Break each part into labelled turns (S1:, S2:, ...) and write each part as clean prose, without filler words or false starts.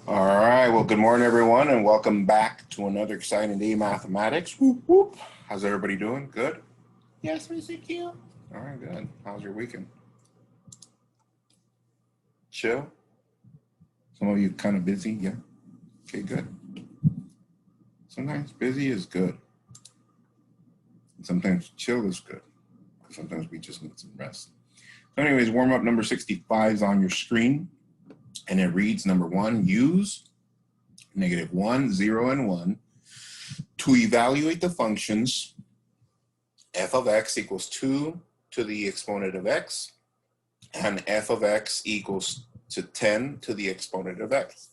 S1: All right, well, good morning, everyone, and welcome back to another exciting day of mathematics. Whoop, whoop. How's everybody doing? Good? Yes, Mr. Q. All right, good. How's your weekend? Chill? Some of you kind of busy? Yeah? Okay, good. Sometimes busy is good. Sometimes chill is good. Sometimes we just need some rest. So anyways, warm-up number 65 is on your screen, and it reads, number 1, use -1, 0, and 1 to evaluate the functions f of x equals 2 to the exponent of x and f of x equals to 10 to the exponent of x.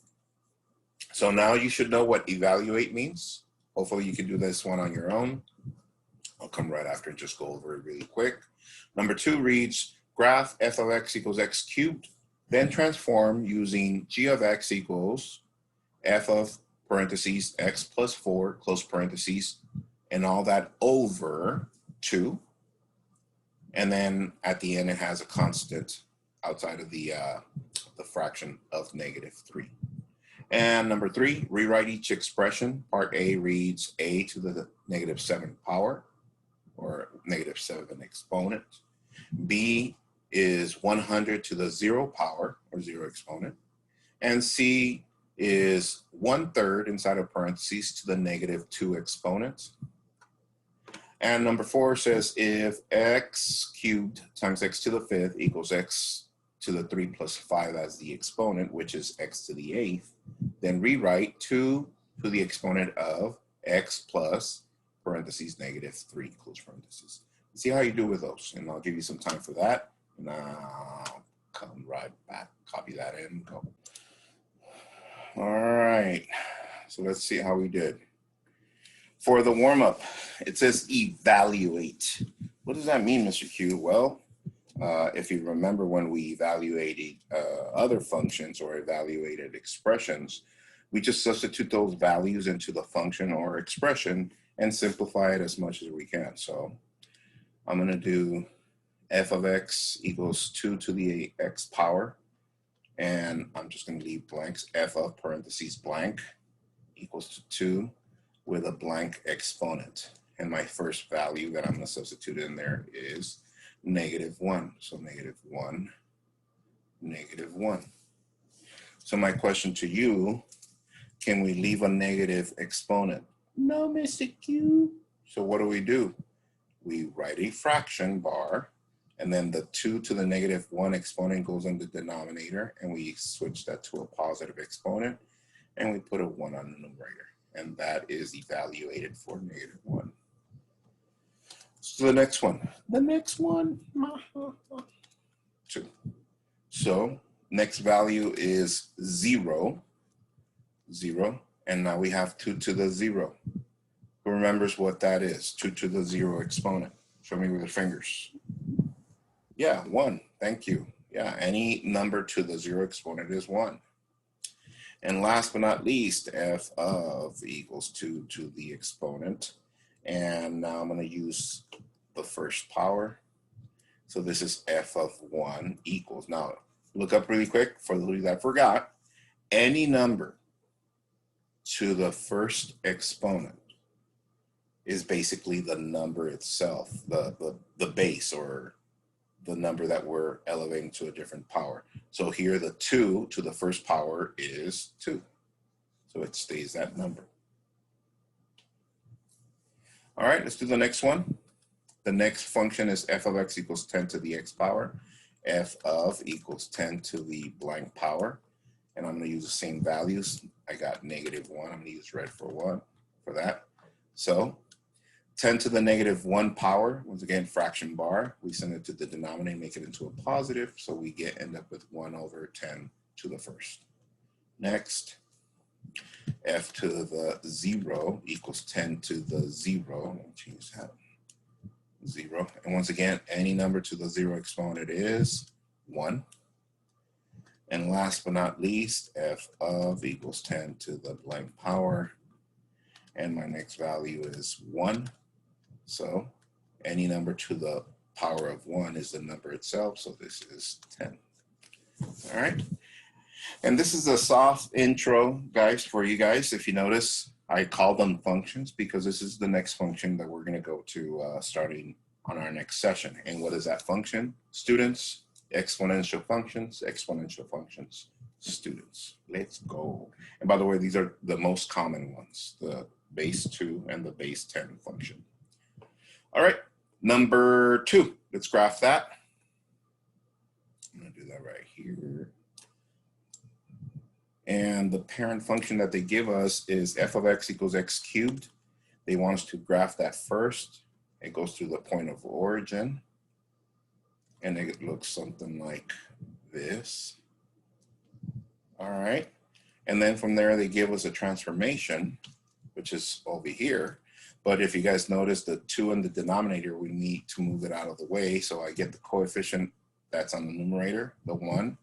S1: So now you should know what evaluate means. Hopefully you can do this one on your own. I'll come right after and just go over it really quick. Number 2 reads, graph f of x equals x cubed, then transform using g of x equals f of parentheses x plus 4 close parentheses and all that over 2. And then at the end, it has a constant outside of the fraction of -3. And number 3, rewrite each expression. Part A reads a to the -7 power, or -7 exponent. B is 100 to the 0 power, or 0 exponent. And C is 1/3 inside of parentheses to the -2 exponent. And number 4 says if x cubed times x to the 5th equals x to the 3 plus 5 as the exponent, which is x to the 8th, then rewrite 2 to the exponent of x plus parentheses -3 close parentheses. See how you do with those, and I'll give you some time for that. And I'll come right back, copy that in, and go. All right, so let's see how we did. For the warm-up, it says evaluate. What does that mean, Mr. Q? Well, if you remember when we evaluated other functions or evaluated expressions, we just substitute those values into the function or expression and simplify it as much as we can. So I'm going to do f of x equals 2 to the x power, and I'm just going to leave blanks. F of parentheses blank equals to 2 with a blank exponent. And my first value that I'm going to substitute in there is -1. So -1, -1. So my question to you, can we leave a negative exponent? No, Mr. Q. So what do? We write a fraction bar, and then the 2 to the -1 exponent goes in the denominator, and we switch that to a positive exponent, and we put a 1 on the numerator. And that is evaluated for -1. So the next one. 2. So next value is 0, 0. And now we have 2 to the 0. Who remembers what that is? 2 to the 0 exponent. Show me with your fingers. Yeah, 1. Thank you. Yeah, any number to the 0 exponent is 1. And last but not least, f of equals 2 to the exponent. And now I'm going to use the first power. So this is f of 1 equals. Now, look up really quick for those that forgot. Any number to the first exponent is basically the number itself, the base, or the number that we're elevating to a different power. So here the 2 to the first power is 2. So it stays that number. All right, let's do the next one. The next function is f of x equals 10 to the x power. F of equals 10 to the blank power. And I'm going to use the same values. I got -1. I'm going to use red for 1 for that. So 10 to the -1 power, once again, fraction bar. We send it to the denominator, make it into a positive, so we end up with 1 over 10 to the first. Next, f to the 0 equals 10 to the 0. Let me change that. 0. And once again, any number to the 0 exponent is 1. And last but not least, f of equals 10 to the blank power. And my next value is 1. So any number to the power of 1 is the number itself. So this is 10. All right. And this is a soft intro, guys, for you guys. If you notice, I call them functions because this is the next function that we're going to go to starting on our next session. And what is that function? Students, exponential functions, students. Let's go. And by the way, these are the most common ones, the base 2 and the base 10 function. All right, number 2, let's graph that. I'm going to do that right here. And the parent function that they give us is f of x equals x cubed. They want us to graph that first. It goes through the point of origin. And it looks something like this. All right. And then from there, they give us a transformation, which is over here. But if you guys notice the 2 in the denominator, we need to move it out of the way. So I get the coefficient that's on the numerator, the 1.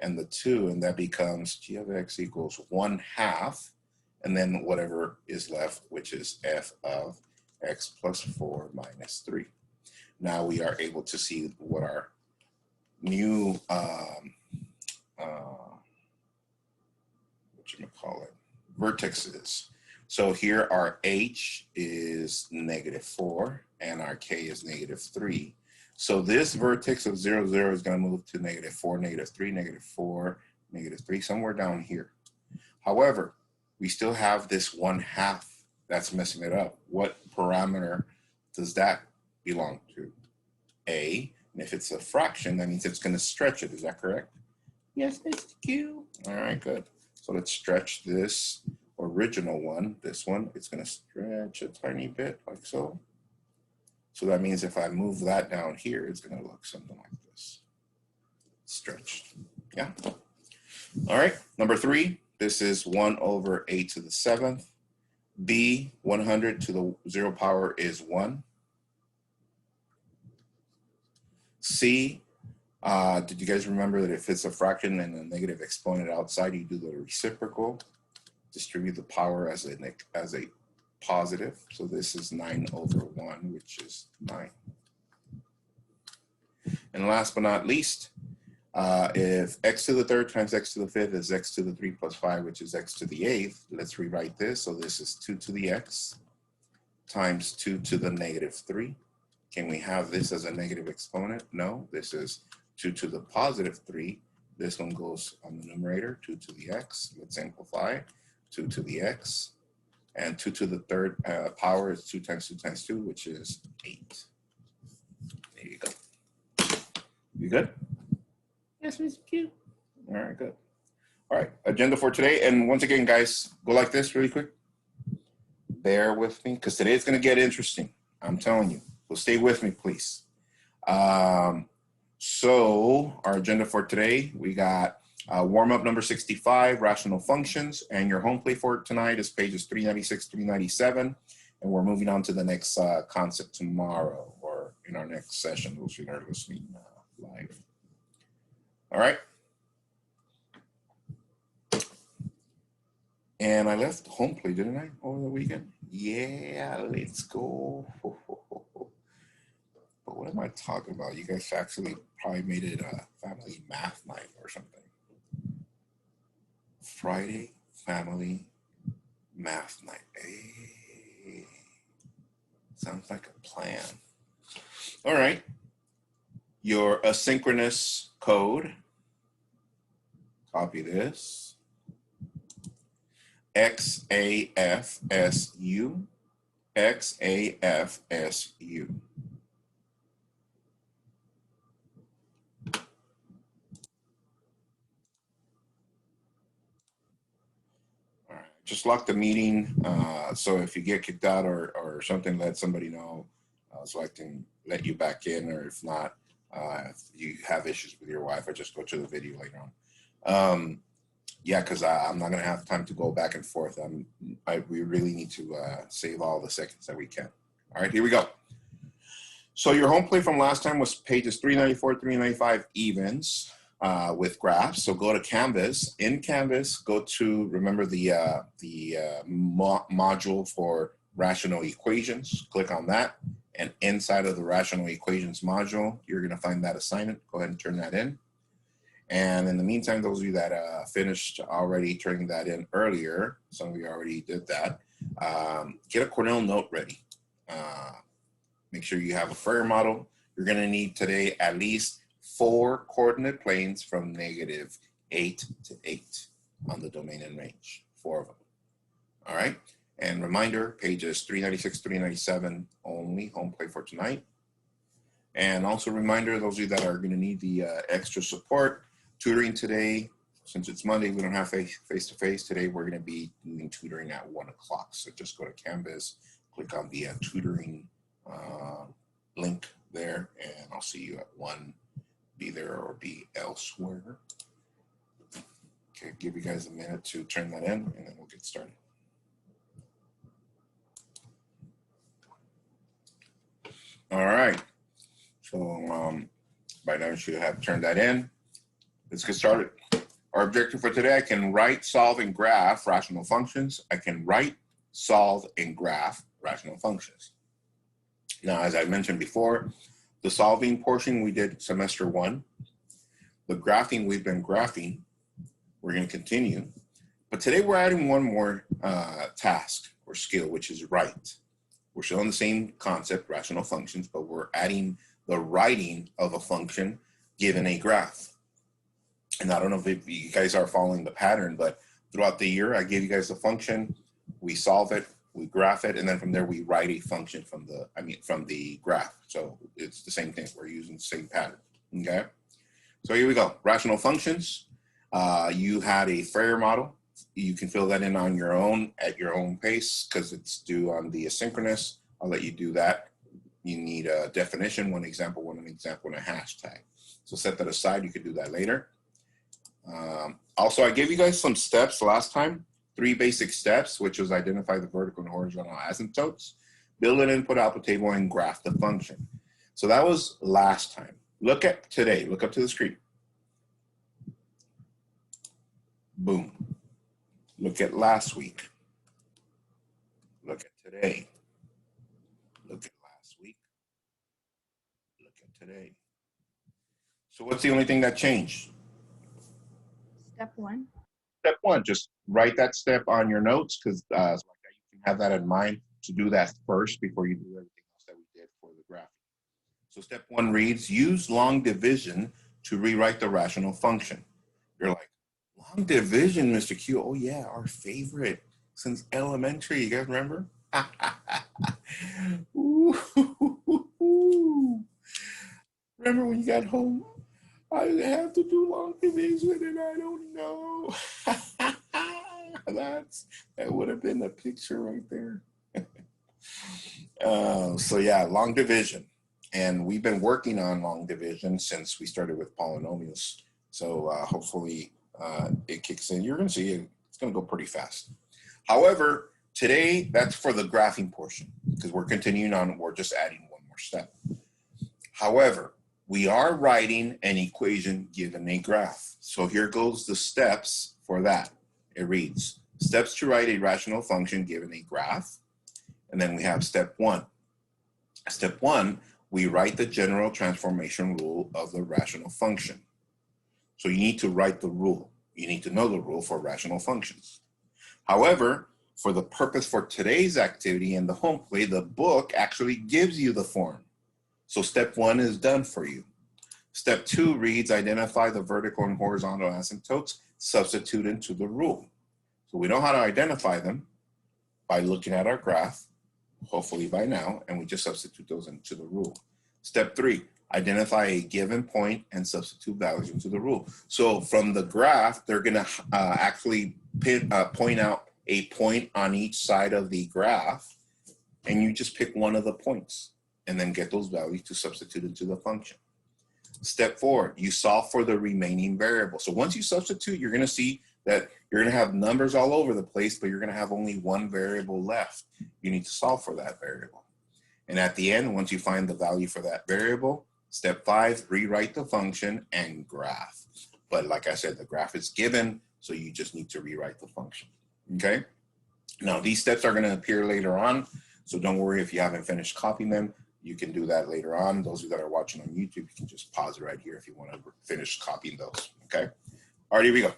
S1: And the 2, and that becomes g of x equals 1/2, and then whatever is left, which is f of x plus 4 minus 3. Now we are able to see what our new vertex is. So here our h is -4 and our k is -3. So this vertex of 0, 0 is going to move to -4, -3, -4, -3, somewhere down here. However, we still have this 1/2 that's messing it up. What parameter does that belong to? A. And if it's a fraction, that means it's going to stretch it. Is that correct? Yes, Mr. Q. All right, good. So let's stretch this original one, this one. It's going to stretch a tiny bit like so. So that means if I move that down here, it's going to look something like this. Stretched. Yeah. All right. Number 3, this is 1/8 to the 7th. B, 100 to the 0 power is 1. C, did you guys remember that if it's a fraction and a negative exponent outside, you do the reciprocal, distribute the power as a positive. So this is 9/1, which is 9. And last but not least, if x to the 3rd times x to the 5th is x to the 3 plus 5, which is x to the 8th, let's rewrite this. So this is 2 to the x times 2 to the -3. Can we have this as a negative exponent? No, this is 2 to the +3. This one goes on the numerator, 2 to the x. Let's simplify, 2 to the x. And 2 to the 3rd power is 2 times 2 times 2, which is 8. There you go. You good? Yes, Mr. Q. All right, good. All right, agenda for today. And once again, guys, go like this really quick. Bear with me, because today it's going to get interesting. I'm telling you. So stay with me, please. So our agenda for today, we got warm-up number 65, rational functions, and your home play for tonight is pages 396, 397, and we're moving on to the next concept tomorrow, or in our next session, those who are listening live. All right. And I left home play, didn't I, over the weekend? Yeah, let's go. But what am I talking about? You guys actually probably made it a family math night or something. Friday family math night. Hey, sounds like a plan. All right. Your asynchronous code. Copy this. XAFSU. XAFSU. Just lock the meeting, so if you get kicked out or something, let somebody know, so I can let you back in, or if not, if you have issues with your Wi-Fi, just go to the video later on. Yeah, because I'm not going to have time to go back and forth. We really need to save all the seconds that we can. All right, here we go. So your home play from last time was pages 394, 395 evens. With graphs. So go to Canvas. In Canvas, go to, remember the module for rational equations. Click on that. And inside of the rational equations module, you're going to find that assignment. Go ahead and turn that in. And in the meantime, those of you that finished already turning that in earlier, some of you already did that, get a Cornell note ready. Make sure you have a Fourier model. You're going to need today at least 4 coordinate planes from -8 to 8 on the domain and range, 4 of them. All right. And reminder, pages 396, 397 only, home plate for tonight. And also reminder, those of you that are going to need the extra support, tutoring today, since it's Monday, we don't have face-to-face today. We're going to be doing tutoring at 1 o'clock. So just go to Canvas, click on the tutoring link there, and I'll see you at 1. Be there or be elsewhere. Okay, give you guys a minute to turn that in, and then we'll get started. All right. So by now you should have turned that in. Let's get started. Our objective for today, I can write, solve, and graph rational functions. I can write, solve, and graph rational functions. Now, as I mentioned before, the solving portion we did semester 1. The graphing we've been graphing. We're going to continue. But today we're adding one more task or skill, which is write. We're still in the same concept, rational functions, but we're adding the writing of a function given a graph. And I don't know if you guys are following the pattern, but throughout the year, I gave you guys a function, we solve it, we graph it, and then from there we write a function from the graph. So it's the same thing. We're using the same pattern. Okay. So here we go. Rational functions. You had a Fourier model. You can fill that in on your own at your own pace because it's due on the asynchronous. I'll let you do that. You need a definition, one example, and a hashtag. So set that aside. You could do that later. Also, I gave you guys some steps last time, 3 basic steps, which was identify the vertical and horizontal asymptotes, build an input-output table, and graph the function. So that was last time. Look at today. Look up to the screen. Boom. Look at last week. Look at today. Look at last week. Look at today. So what's the only thing that changed?
S2: Step 1.
S1: Step 1, just write that step on your notes because you can have that in mind to do that first before you do everything else that we did for the graph. So step 1 reads, use long division to rewrite the rational function. You're like, long division, Mr. Q. Oh yeah, our favorite since elementary. You guys remember? Remember when you got home? I have to do long division and I don't know. That would have been the picture right there. So yeah, long division. And we've been working on long division since we started with polynomials. So hopefully it kicks in. You're going to see it's going to go pretty fast. However, today that's for the graphing portion because we're continuing on. We're just adding one more step. However, we are writing an equation given a graph. So here goes the steps for that. It reads, steps to write a rational function given a graph. And then we have step 1. Step 1, we write the general transformation rule of the rational function. So you need to write the rule. You need to know the rule for rational functions. However, for the purpose for today's activity in the home play, the book actually gives you the form. So step 1 is done for you. Step 2 reads, identify the vertical and horizontal asymptotes, substitute into the rule. So we know how to identify them by looking at our graph, hopefully by now, and we just substitute those into the rule. Step 3, identify a given point and substitute values into the rule. So from the graph, they're gonna actually point out a point on each side of the graph, and you just pick one of the points and then get those values to substitute into the function. Step 4, you solve for the remaining variable. So once you substitute, you're gonna see that you're gonna have numbers all over the place, but you're gonna have only one variable left. You need to solve for that variable. And at the end, once you find the value for that variable, step 5, rewrite the function and graph. But like I said, the graph is given, so you just need to rewrite the function, okay? Now, these steps are gonna appear later on, so don't worry if you haven't finished copying them. You can do that later on. Those of you that are watching on YouTube, you can just pause it right here if you wanna finish copying those, okay? All right, here we go.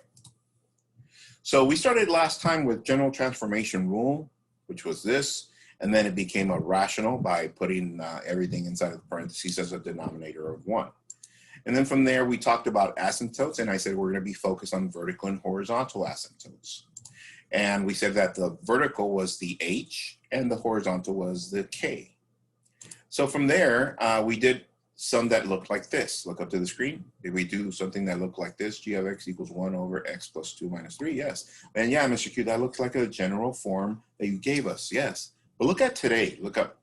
S1: So we started last time with general transformation rule, which was this, and then it became a rational by putting everything inside of the parentheses as a denominator of 1. And then from there, we talked about asymptotes, and I said we're going to be focused on vertical and horizontal asymptotes. And we said that the vertical was the h, and the horizontal was the k. So from there, we did some that looked like this. Look up to the screen. Did we do something that looked like this? G of x equals 1 over x plus 2 minus 3, yes. And yeah, Mr. Q, that looks like a general form that you gave us, yes. But look at today, look up.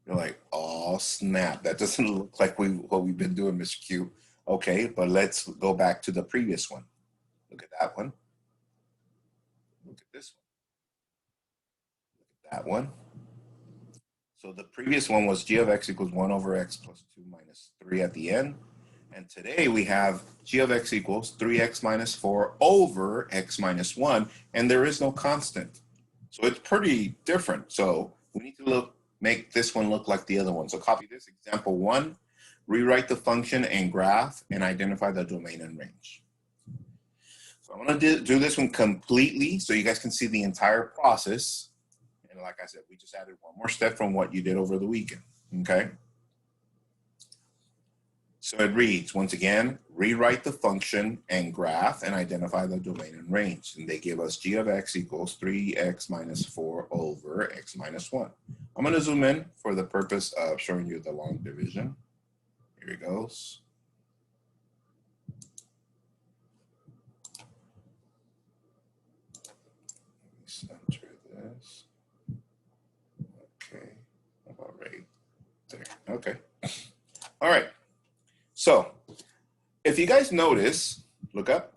S1: You're like, oh snap, that doesn't look like what we've been doing, Mr. Q. Okay, but let's go back to the previous one. Look at that one. Look at this one. Look at that one. So the previous one was g of x equals 1 over x plus 2 minus 3 at the end. And today we have g of x equals 3x minus 4 over x minus 1, and there is no constant. So it's pretty different. So we need to make this one look like the other one. So copy this, example 1, rewrite the function and graph and identify the domain and range. So I'm going to do this one completely so you guys can see the entire process. And like I said, we just added one more step from what you did over the weekend, okay? So it reads, once again, rewrite the function and graph and identify the domain and range. And they give us g of x equals 3x minus 4 over x minus 1. I'm going to zoom in for the purpose of showing you the long division. Here it goes. Center this. Okay, about right there. Okay. All right. So if you guys notice, look up,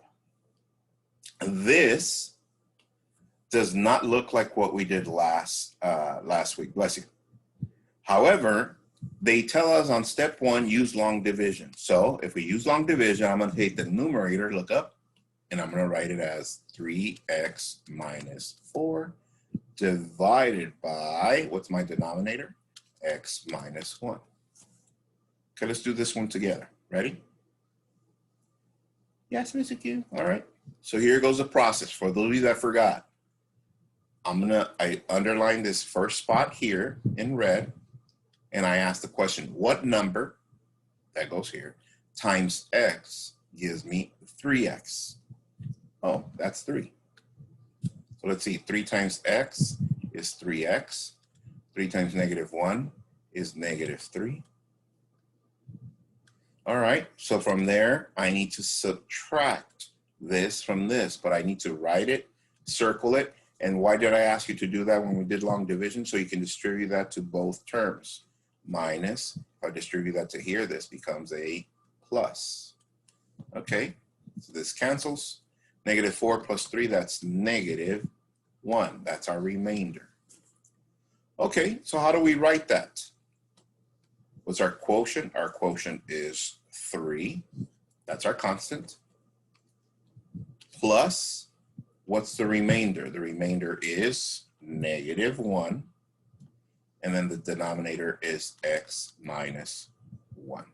S1: this does not look like what we did last week, bless you. However, they tell us on step 1, use long division. So if we use long division, I'm going to take the numerator, look up, and I'm going to write it as 3x minus 4 divided by, what's my denominator? X minus 1. Okay, let's do this one together. Ready? Yes, Mr. Q. All right. So here goes the process. For those of you that forgot, I underline this first spot here in red, and I ask the question, what number, that goes here, times x gives me 3x? Oh, that's 3. So let's see, 3 times x is 3x. 3 times negative 1 is negative 3. All right, so from there, I need to subtract this from this, but I need to write it, circle it. And why did I ask you to do that when we did long division? So you can distribute that to both terms. Minus, if I distribute that to here, this becomes a plus. Okay, so this cancels. Negative 4 plus 3, that's negative 1. That's our remainder. Okay, so how do we write that? What's our quotient? Our quotient is 3. That's our constant. Plus, what's the remainder? The remainder is negative 1. And then the denominator is x minus 1.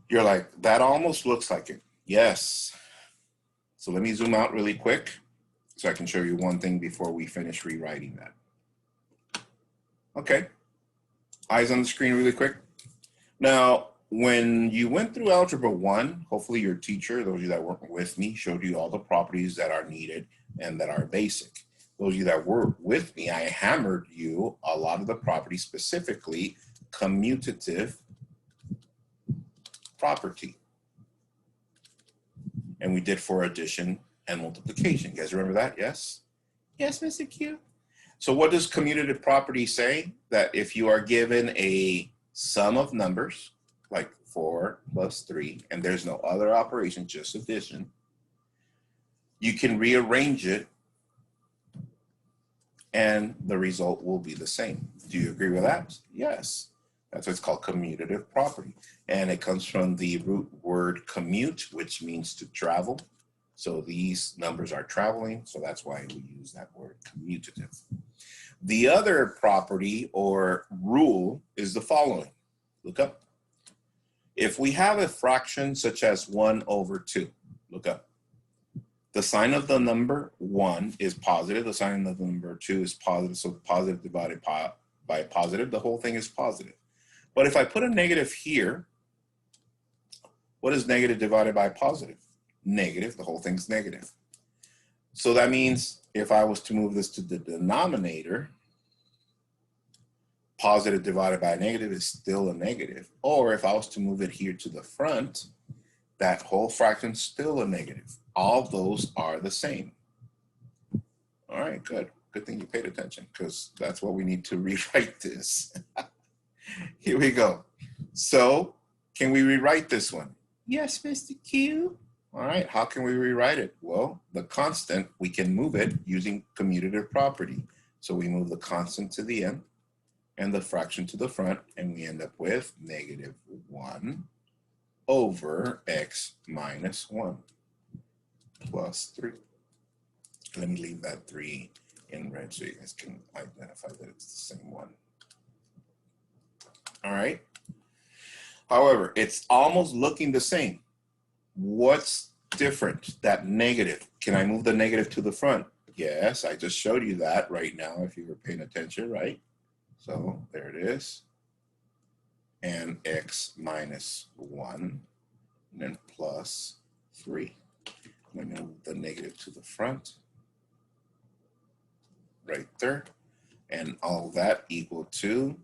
S1: You're like, that almost looks like it. Yes. So let me zoom out really quick so I can show you one thing before we finish rewriting that. Okay, eyes on the screen really quick. Now, when you went through Algebra 1, hopefully your teacher, those of you that weren't with me, showed you all the properties that are needed and that are basic. Those of you that were with me, I hammered you a lot of the properties, specifically commutative property. And we did for addition and multiplication. You guys remember that? Yes? Yes, Mr. Q. So what does commutative property say? That if you are given a sum of numbers, like 4 plus 3, and there's no other operation, just addition, you can rearrange it and the result will be the same. Do you agree with that? Yes. That's what's called commutative property. And it comes from the root word commute, which means to travel. So these numbers are traveling, so that's why we use that word commutative. The other property or rule is the following. Look up. If we have a fraction such as 1 over 2, look up. The sign of the number 1 is positive. The sign of the number 2 is positive. So positive divided by positive, the whole thing is positive. But if I put a negative here, what is negative divided by positive? Negative, the whole thing's negative. So that means if I was to move this to the denominator, positive divided by negative is still a negative. Or if I was to move it here to the front, that whole fraction is still a negative. All those are the same. All right, good. Good thing you paid attention, because that's what we need to rewrite this. Here we go. So can we rewrite this one? Yes, Mr. Q. All right, how can we rewrite it? Well, the constant, we can move it using commutative property. So we move the constant to the end and the fraction to the front, and we end up with negative 1 over x minus 1 plus 3. Let me leave that 3 in red so you guys can identify that it's the same one. All right. However, it's almost looking the same. What's different? That negative. Can I move the negative to the front? Yes, I just showed you that right now if you were paying attention, right? So there it is. And x minus 1, and then plus 3. I'm going to move the negative to the front, right there. And all that equal to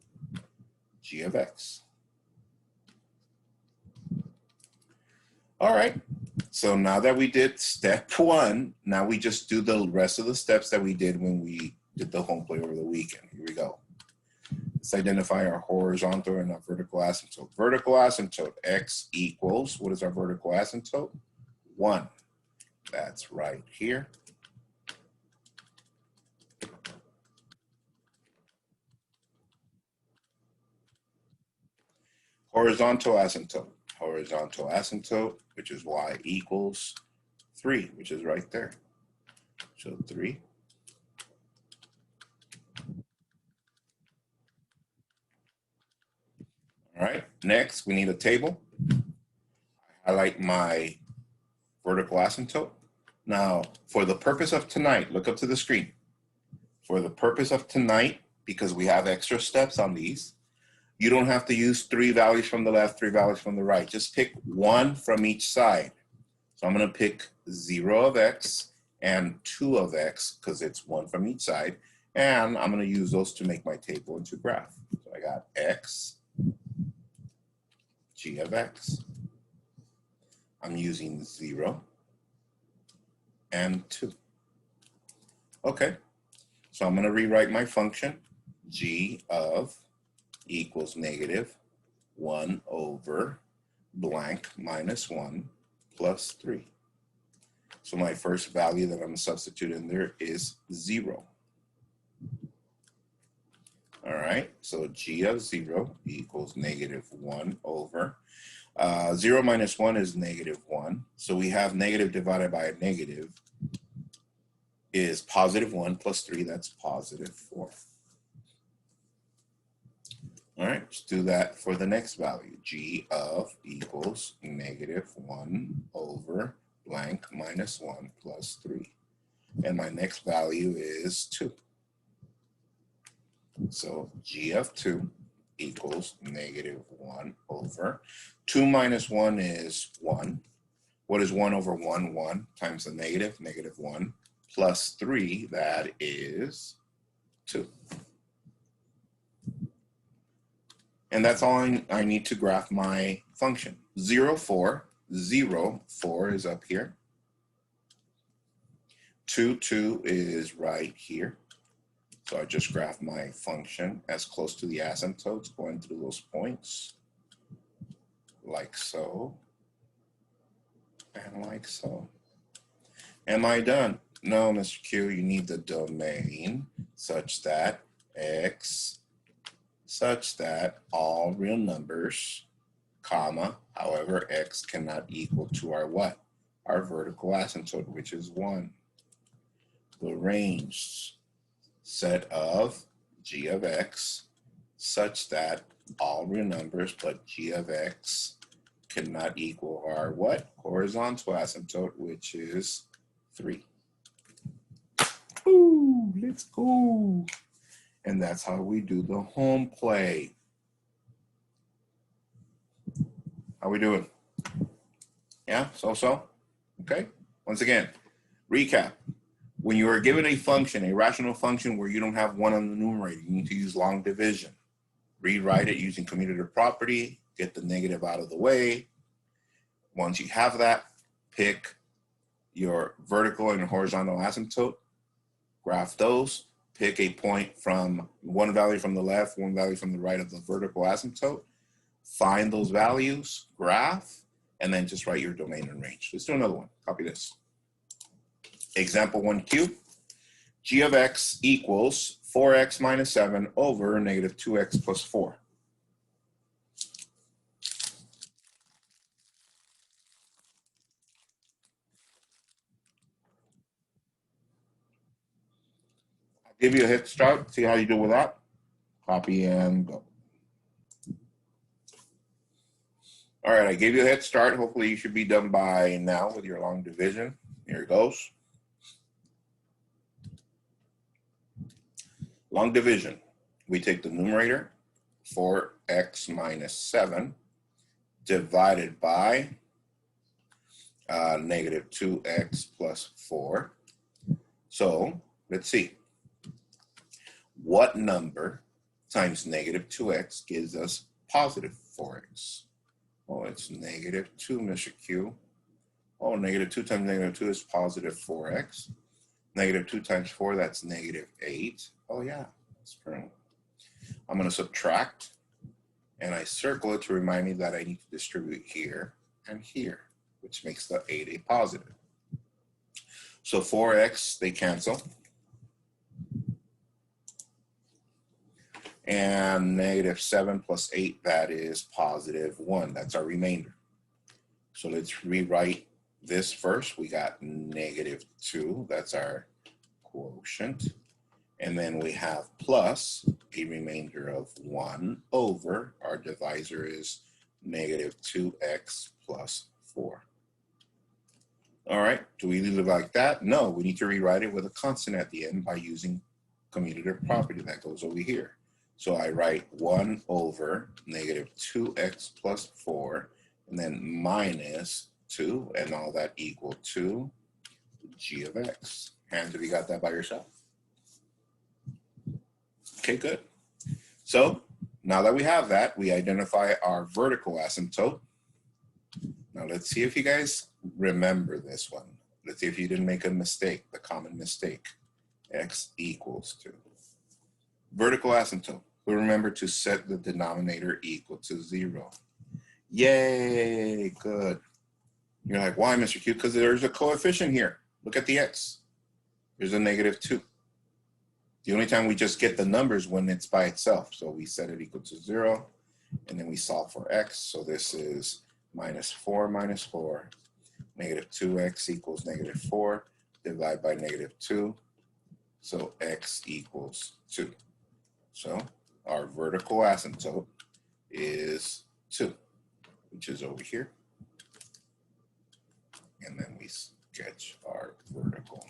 S1: g of x. All right, so now that we did step 1, now we just do the rest of the steps that we did when we did the home play over the weekend. Here we go. Let's identify our horizontal and our vertical asymptote. Vertical asymptote, x equals, what is our vertical asymptote? 1. That's right here. Horizontal asymptote. Horizontal asymptote, which is y equals 3, which is right there. So 3. All right, next we need a table. I highlight my vertical asymptote. Now, for the purpose of tonight, look up to the screen. For the purpose of tonight, because we have extra steps on these, you don't have to use 3 values from the left, 3 values from the right. Just pick 1 from each side. So I'm going to pick 0 of x and 2 of x because it's 1 from each side. And I'm going to use those to make my table into graph. So I got x, g of x. I'm using 0 and 2. Okay, so I'm going to rewrite my function. G of equals negative 1 over blank minus 1 plus 3. So my first value that I'm going to substitute in there is 0. All right, so g of 0 equals negative 1 over 0 minus 1 is negative 1. So we have negative divided by a negative is positive 1 plus 3, that's positive 4. All right, let's do that for the next value. G of equals negative 1 over blank minus 1 plus 3. And my next value is 2. So G of 2 equals negative 1 over 2 minus 1 is 1. What is 1 over 1? 1 times the negative, negative 1 plus 3, that is 2. And that's all I need to graph my function. 0, 4, 0, 4 is up here. 2, 2 is right here. So I just graph my function as close to the asymptotes going through those points, like so, and like so. Am I done? No, Mr. Q, you need the domain such that x, such that all real numbers, comma, however, x cannot equal to our what? Our vertical asymptote, which is 1. The range set of g of x such that all real numbers but g of x cannot equal our what? Horizontal asymptote, which is 3. Ooh, let's go. And that's how we do the home play. How we doing? Yeah, so? Okay. Once again, recap. When you are given a function, a rational function where you don't have 1 on the numerator, you need to use long division. Rewrite it using commutative property, get the negative out of the way. Once you have that, pick your vertical and horizontal asymptote, graph those, pick a point from one value from the left, one value from the right of the vertical asymptote, find those values, graph, and then just write your domain and range. Let's do another one. Copy this. Example 1Q, g of x equals 4x minus 7 over negative 2x plus 4. I'll give you a head start, see how you do with that. Copy and go. All right, I gave you a head start. Hopefully you should be done by now with your long division. Here it goes. Long division, we take the numerator, 4x minus 7, divided by negative 2x plus 4. So let's see. What number times negative 2x gives us positive 4x? Oh, it's negative 2, Mr. Q. Oh, negative 2 times negative 2 is positive 4x. Negative 2 times 4, that's negative 8. Oh, yeah, that's true. I'm going to subtract, and I circle it to remind me that I need to distribute here and here, which makes the 8 a positive. So 4x, they cancel. And negative 7 plus 8, that is positive 1. That's our remainder. So let's rewrite this first. We got negative 2. That's our quotient. And then we have plus a remainder of 1 over, our divisor is negative 2x plus 4. All right, do we leave it like that? No, we need to rewrite it with a constant at the end by using commutative property that goes over here. So I write 1 over negative 2x plus 4, and then minus 2, and all that equal to g of x. Hands, have you got that by yourself? Okay, good. So now that we have that, we identify our vertical asymptote. Now let's see if you guys remember this one. Let's see if you didn't make a mistake, the common mistake. X equals to. Vertical asymptote. We remember to set the denominator equal to 0. Yay, good. You're like, why, Mr. Q? Because there's a coefficient here. Look at the x. There's a negative 2. The only time we just get the numbers when it's by itself. So we set it equal to 0, and then we solve for x. So this is minus 4 minus 4. Negative 2x equals negative 4. Divide by negative 2. So x equals 2. So our vertical asymptote is 2, which is over here. And then we sketch our vertical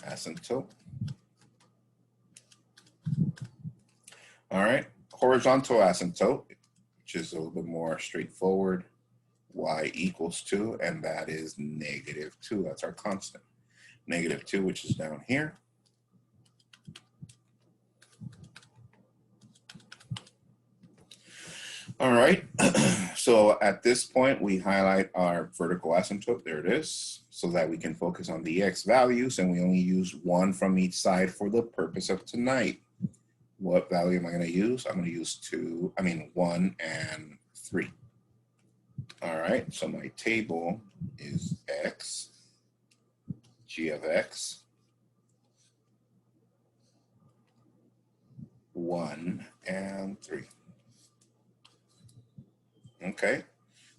S1: asymptote. All right, horizontal asymptote, which is a little bit more straightforward. Y equals 2, and that is negative 2. That's our constant. Negative 2, which is down here. All right, so at this point, we highlight our vertical asymptote. There it is, so that we can focus on the x values, and we only use 1 from each side for the purpose of tonight. What value am I going to use? I'm going to use 1 and 3. All right, so my table is x, g of x, 1 and 3. Okay,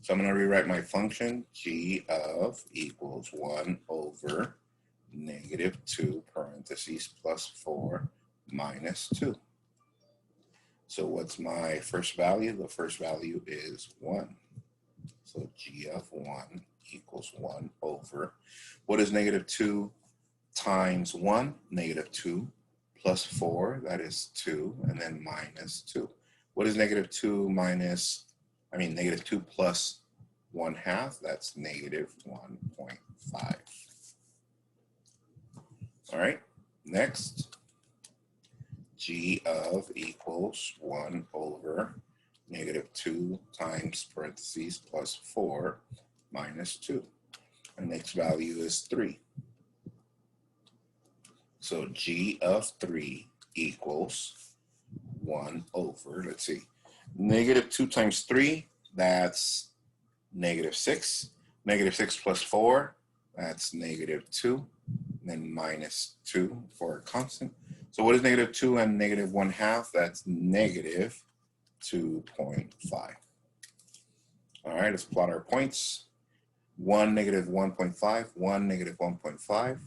S1: so I'm going to rewrite my function g of equals 1 over negative 2 parentheses plus 4 minus 2. So what's my first value? The first value is 1. So g of 1 equals 1 over, what is negative 2 times 1? Negative 2 plus 4, that is 2, and then minus 2. What is negative 2 negative 2 plus 1/2? That's negative 1.5. All right, next, g of equals 1 over negative 2 times parentheses plus 4 minus 2. The next value is 3. So g of 3 equals 1 over, let's see, negative 2 times 3, that's negative 6. Negative 6 plus 4, that's negative 2. And then minus 2 for a constant. So what is negative 2 and negative 1/2? That's negative 2.5. All right, let's plot our points. 1, negative 1.5, 1, negative 1.5,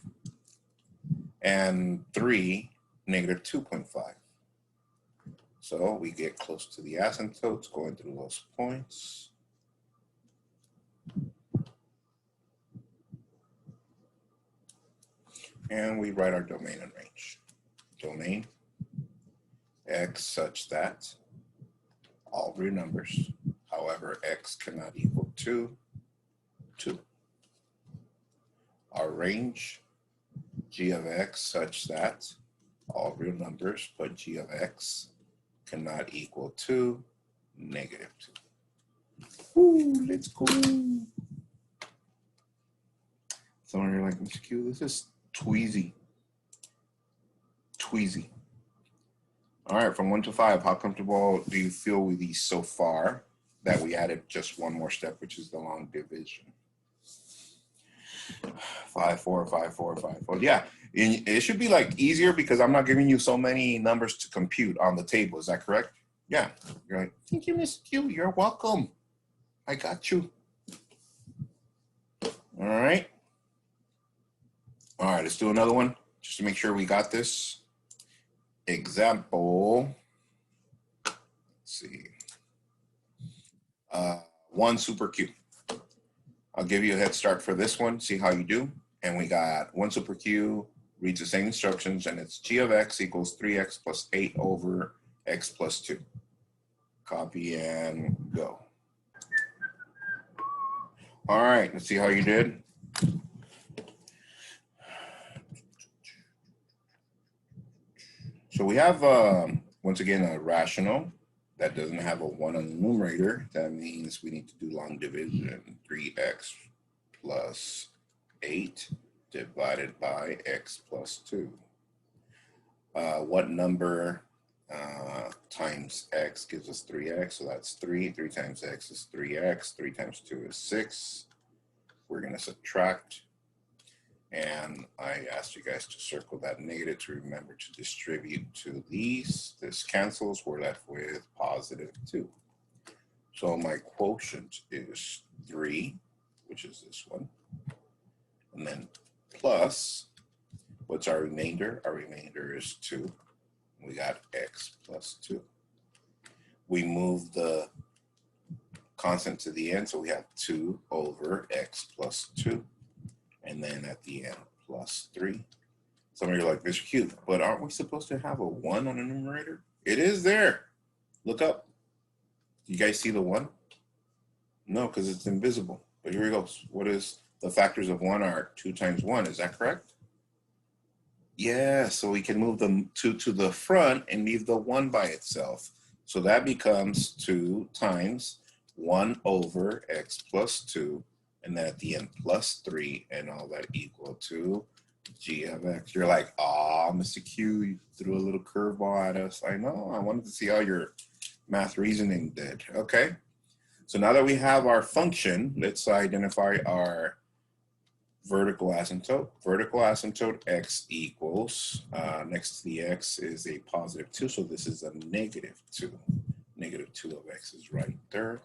S1: and 3, negative 2.5. So we get close to the asymptotes going through those points. And we write our domain and range. Domain x such that all real numbers, however, x cannot equal 2. Our range, g of x such that all real numbers, but g of x cannot equal 2, negative 2. Woo, let's go. Some of you are like, Mr. Q, this is tweezy. All right, from 1 to 5, how comfortable do you feel with these so far that we added just one more step, which is the long division? 5, 4, 5, 4, 5, 4. Yeah, it should be like easier because I'm not giving you so many numbers to compute on the table. Is that correct? Yeah. You're like, thank you, Miss Q. You're welcome. I got you. All right. All right, let's do another one just to make sure we got this. Example, let's see, 1 super Q. I'll give you a head start for this one, see how you do. And we got 1 super Q, reads the same instructions, and it's g of x equals 3x plus 8 over x plus 2. Copy and go. All right, let's see how you did. So we have, once again, a rational that doesn't have a 1 on the numerator. That means we need to do long division. 3x plus 8 divided by x plus 2. What number times x gives us 3x? So that's 3. 3 times x is 3x. 3 times 2 is 6. We're going to subtract. And I asked you guys to circle that negative to remember to distribute to these. This cancels. We're left with positive 2. So my quotient is 3, which is this one. And then plus, what's our remainder? Our remainder is 2. We got x plus 2. We move the constant to the end, so we have 2 over x plus 2. And then at the end, plus 3. Some of you are like, Mr. Q, but aren't we supposed to have a 1 on the numerator? It is there. Look up. You guys see the 1? No, because it's invisible. But here we go. What is the factors of 1 are 2 times 1. Is that correct? Yeah, so we can move the 2 to the front and leave the 1 by itself. So that becomes 2 times 1 over x plus 2. And then at the end, plus 3, and all that equal to g of x. You're like, ah, Mr. Q, you threw a little curveball at us. I know, I wanted to see how your math reasoning did. Okay, so now that we have our function, let's identify our vertical asymptote. Vertical asymptote x equals, next to the x is a positive 2, so this is a negative 2. Negative 2 of x is right there.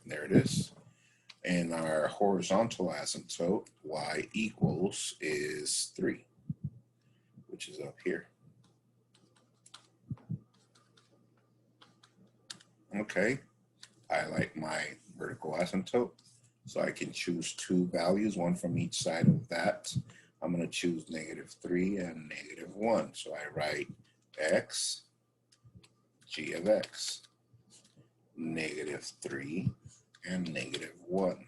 S1: There it is. And in our horizontal asymptote, y equals is 3, which is up here. Okay, I like my vertical asymptote, so I can choose 2 values, one from each side of that. I'm going to choose -3 and -1. So I write x, g of x, -3 and -1.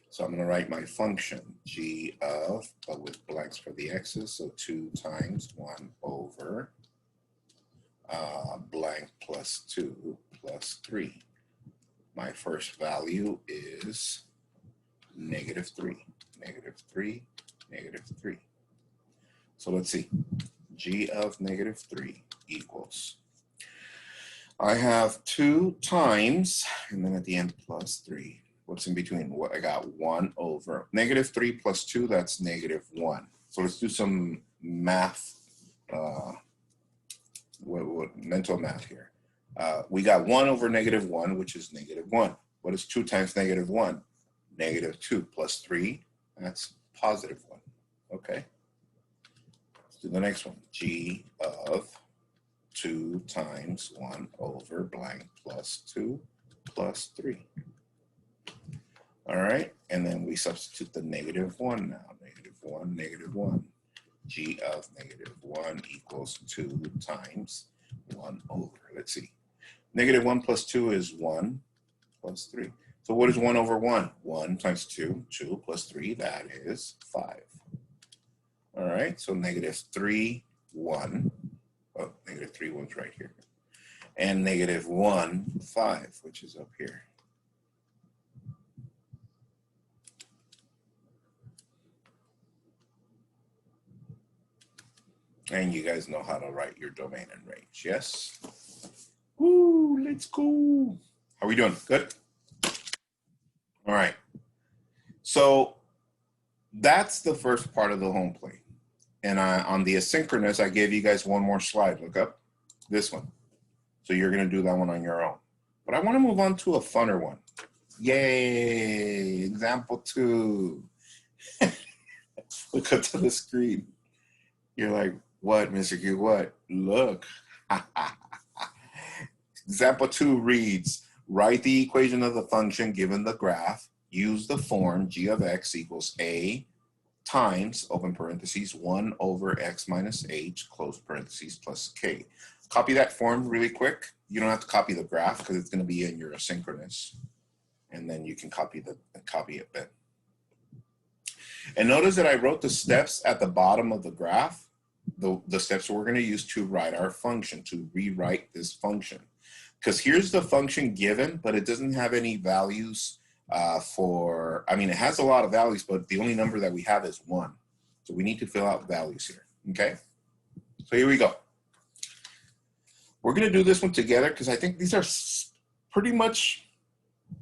S1: So I'm going to write my function g of, but with blanks for the x's, so 2 times 1 over blank plus 2 plus 3. My first value is -3, -3, -3. So let's see, g of -3 equals, I have 2 times, and then at the end plus 3. What's in between? What I got 1 over -3 plus 2, that's -1. So let's do some math, mental math here. We got 1 over -1, which is -1. What is 2 times -1? -2 plus 3, that's +1. Okay. Let's do the next one. G of 2 times 1 over blank plus 2 plus 3. All right, and then we substitute the -1 now. -1, -1. G of -1 equals 2 times 1 over, let's see. -1 plus 2 is 1 plus 3. So what is 1 over 1? 1 times 2, 2 plus 3, that is 5. All right, so -3, 1. Oh, -3, 1's right here. And -1, 5, which is up here. And you guys know how to write your domain and range, yes? Woo, let's go. How are we doing? Good? All right. So that's the first part of the home plate. And on the asynchronous, I gave you guys one more slide. Look up this one. So you're going to do that one on your own. But I want to move on to a funner one. Yay, example 2. Look up to the screen. You're like, what, Mr. Q, what? Look. Example 2 reads, write the equation of the function given the graph. Use the form g of x equals a times, open parentheses, 1 over x minus h, close parentheses, plus k. Copy that form really quick. You don't have to copy the graph because it's going to be in your asynchronous. And then you can copy it then. And notice that I wrote the steps at the bottom of the graph, the steps we're going to use to write our function, to rewrite this function. Because here's the function given, but it doesn't have any values it has a lot of values, but the only number that we have is 1. So we need to fill out values here, okay? So here we go. We're going to do this one together because I think these are pretty much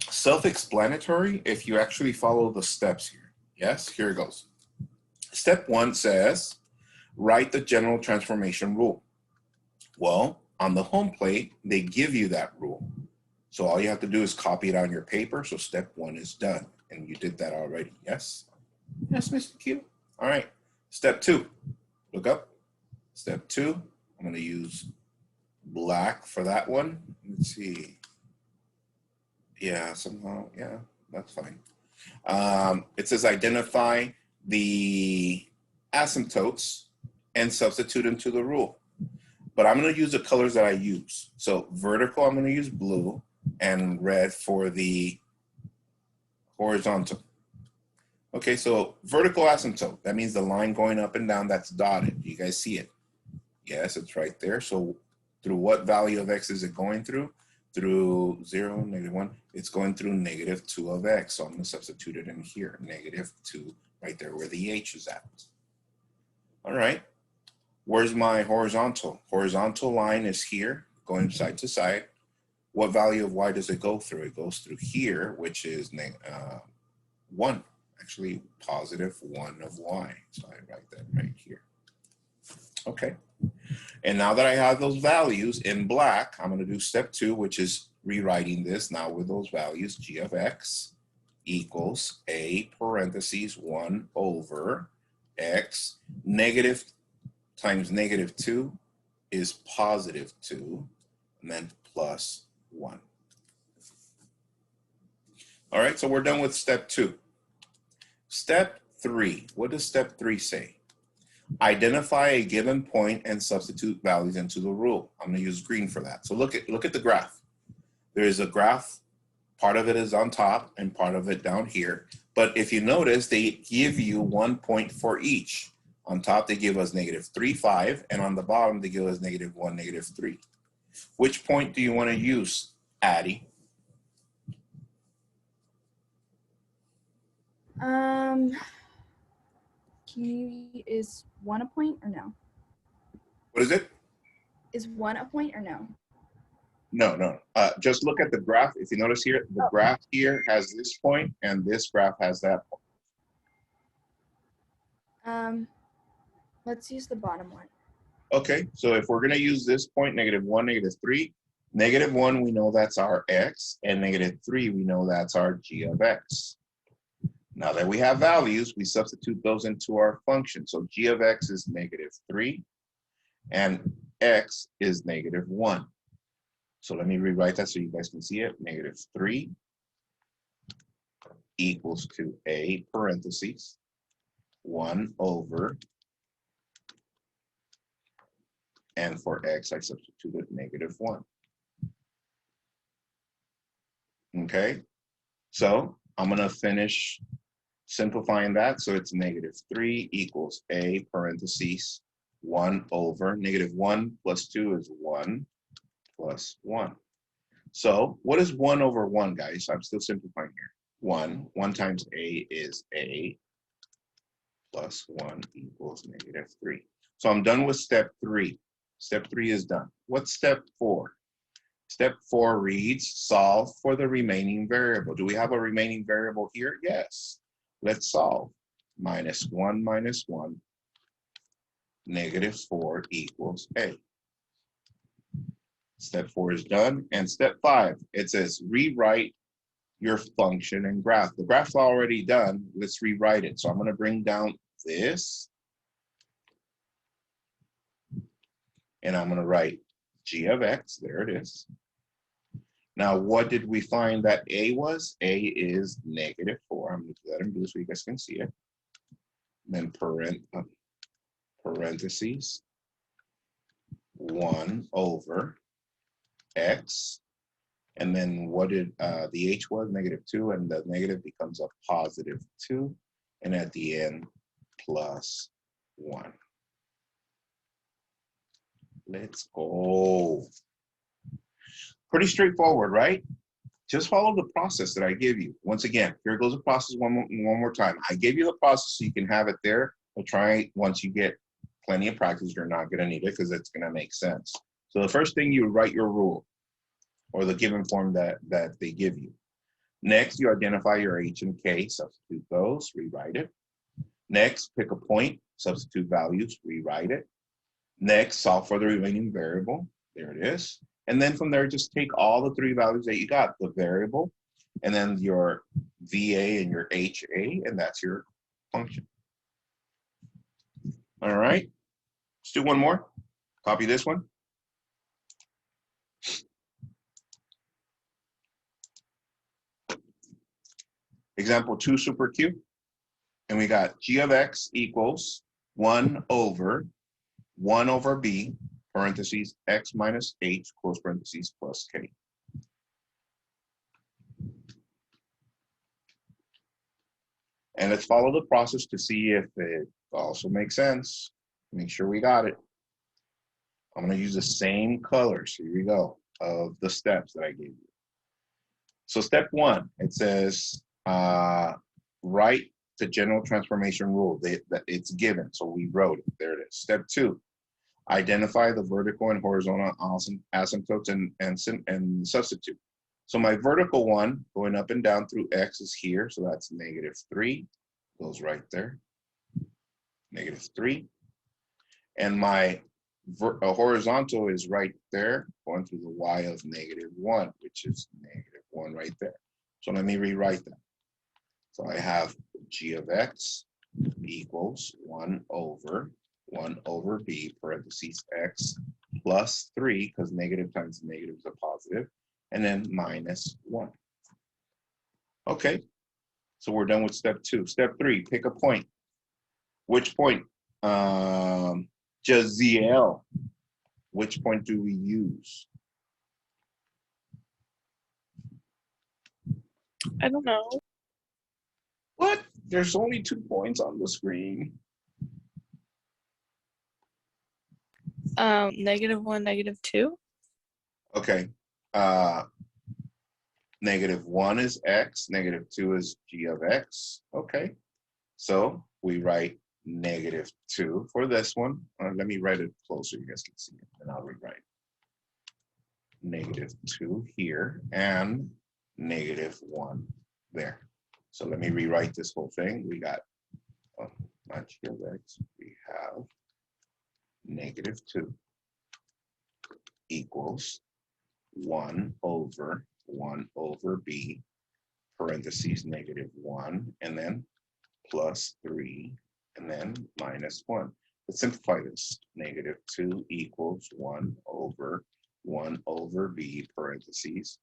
S1: self-explanatory if you actually follow the steps here. Yes, here it goes. Step 1 says, write the general transformation rule. Well, on the home plate, they give you that rule. So all you have to do is copy it on your paper. So step 1 is done. And you did that already, yes? Yes, Mr. Q. All right, step 2, look up. Step 2, I'm going to use black for that one. Let's see. Yeah, somehow, yeah, that's fine. It says identify the asymptotes and substitute into the rule. But I'm going to use the colors that I use. So vertical, I'm going to use blue, and red for the horizontal. Okay, so vertical asymptote, that means the line going up and down, that's dotted. You guys see it? Yes, it's right there. So through what value of x is it going through? Through 0, -1, it's going through -2 of x. So I'm going to substitute it in here, -2, right there where the h is at. All right, where's my horizontal? Horizontal line is here, going side to side. What value of y does it go through? It goes through here, which is 1, actually +1 of y. So I write that right here. Okay. And now that I have those values in black, I'm going to do step 2, which is rewriting this now with those values, g of x equals a parentheses 1 over x. Negative times negative 2 is positive 2, and then plus 1. All right, so we're done with step 2. Step 3, what does step 3 say? Identify a given point and substitute values into the rule. I'm going to use green for that. So look at the graph. There is a graph. Part of it is on top and part of it down here. But if you notice, they give you 1 point for each. On top, they give us -3, 5, and on the bottom, they give us -1, -3. Which point do you want to use, Addie?
S2: Is 1 a point or no?
S1: What is it?
S2: Is 1 a point or no?
S1: No. Just look at the graph. If you notice here, the graph here has this point, and this graph has that point.
S2: Let's use the bottom one.
S1: Okay, so if we're going to use this point, -1, -3, -1, we know that's our x, and -3, we know that's our g of x. Now that we have values, we substitute those into our function. So g of x is -3, and x is -1. So let me rewrite that so you guys can see it. -3 equals to a parentheses 1 over, and for x, I substituted -1. Okay, so I'm going to finish simplifying that. So it's -3 equals a parentheses 1 over -1 plus 2 is 1 plus 1. So what is 1 over 1, guys? I'm still simplifying here. 1 times a is a plus 1 equals -3. So I'm done with step 3. Step 3 is done. What's step 4? Step 4 reads, solve for the remaining variable. Do we have a remaining variable here? Yes. Let's solve. -1 minus 1, -4 equals a. Step 4 is done. And step 5, it says rewrite your function and graph. The graph's already done. Let's rewrite it. So I'm going to bring down this. And I'm going to write g of x. There it is. Now, what did we find that a was? A is -4. I'm going to let him do so you guys can see it. Then parentheses 1 over x. And then what did the h was? -2, and the negative becomes a +2. And at the end, plus 1. Let's go. Pretty straightforward, right? Just follow the process that I give you. Once again, here goes the process one more time. I gave you the process so you can have it there, but try once you get plenty of practice, you're not going to need it because it's going to make sense. So the first thing, you write your rule or the given form that they give you. Next, you identify your h and k, substitute those, rewrite it. Next, pick a point, substitute values, rewrite it. Next, solve for the remaining variable. There it is. And then from there, just take all the 3 values that you got, the variable, and then your VA and your HA, and that's your function. All right, let's do one more. Copy this one. Example 2 super Q. And we got g of x equals 1 over b, parentheses, x minus h, close parentheses, plus k. And let's follow the process to see if it also makes sense. Make sure we got it. I'm going to use the same colors, here we go, of the steps that I gave you. So step 1, it says, write the general transformation rule. It's given, so we wrote it. There it is. Step 2, identify the vertical and horizontal asymptotes and substitute. So my vertical one going up and down through x is here, so that's -3, goes right there, -3. And my horizontal is right there, going through the y of -1, which is -1 right there. So let me rewrite that. So I have g of x equals 1 over b parentheses x plus 3, because negative times negative is a positive, and then minus 1. Okay, so we're done with step 2. Step 3, pick a point. Which point? Jaziel, which point do we use?
S3: I don't know.
S1: What? There's only 2 points on the screen.
S3: -1, -2.
S1: Okay. -1 is x, -2 is g of x. Okay. So we write -2 for this one. Let me write it closer, you guys can see it, and I'll rewrite -2 here and -1 there. So let me rewrite this whole thing. We got, not g of x, we have -2 equals 1 over b parentheses -1, and then plus 3, and then minus 1. Let's simplify this. -2 equals 1 over b parentheses.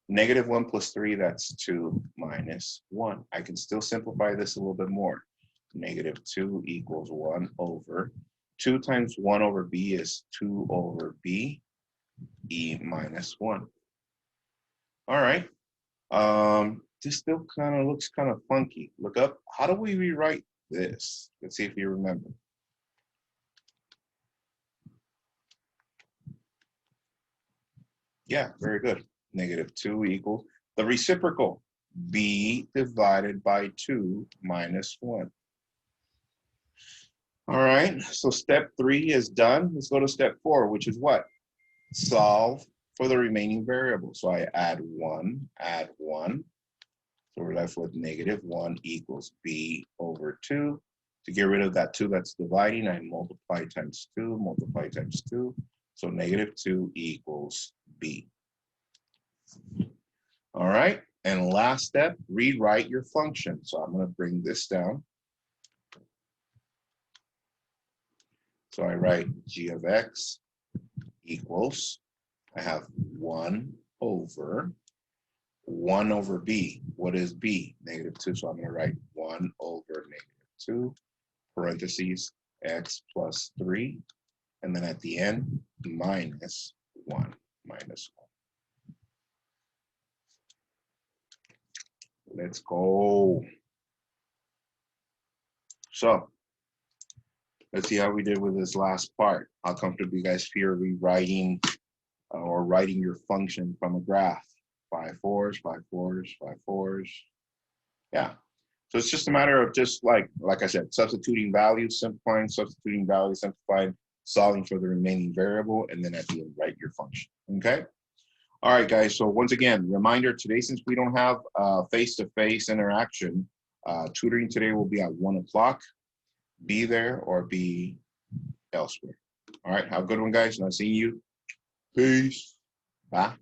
S1: -1 plus 3, that's 2 minus 1. I can still simplify this a little bit more. -2 equals 1 over 2 times 1 over b is 2 over b e minus 1. All right. This still kind of looks kind of funky. Look up, how do we rewrite this? Let's see if you remember. Yeah, very good. -2 equals the reciprocal, b divided by 2 minus 1. All right, so step 3 is done. Let's go to step 4, which is what? Solve for the remaining variable. So I add 1. So we're left with -1 equals b over 2. To get rid of that 2 that's dividing, I multiply times 2, multiply times 2. So -2 equals b. All right, and last step, rewrite your function. So I'm going to bring this down. So I write g of x equals, I have 1 over b. What is b? -2. So I'm going to write 1 over -2, parentheses, x plus 3. And then at the end, minus 1. Let's go. So let's see how we did with this last part. How comfortable you guys feel rewriting or writing your function from a graph? 5 4s, 5 4s, 5 4s. Yeah. So it's just a matter of just like I said, substituting values, simplifying, substituting values, simplifying, solving for the remaining variable, and then at the end, write your function. Okay. All right, guys. So once again, reminder today, since we don't have face-to-face interaction, tutoring today will be at 1 o'clock. Be there or be elsewhere. All right. Have a good one, guys. Nice seeing you. Peace. Bye.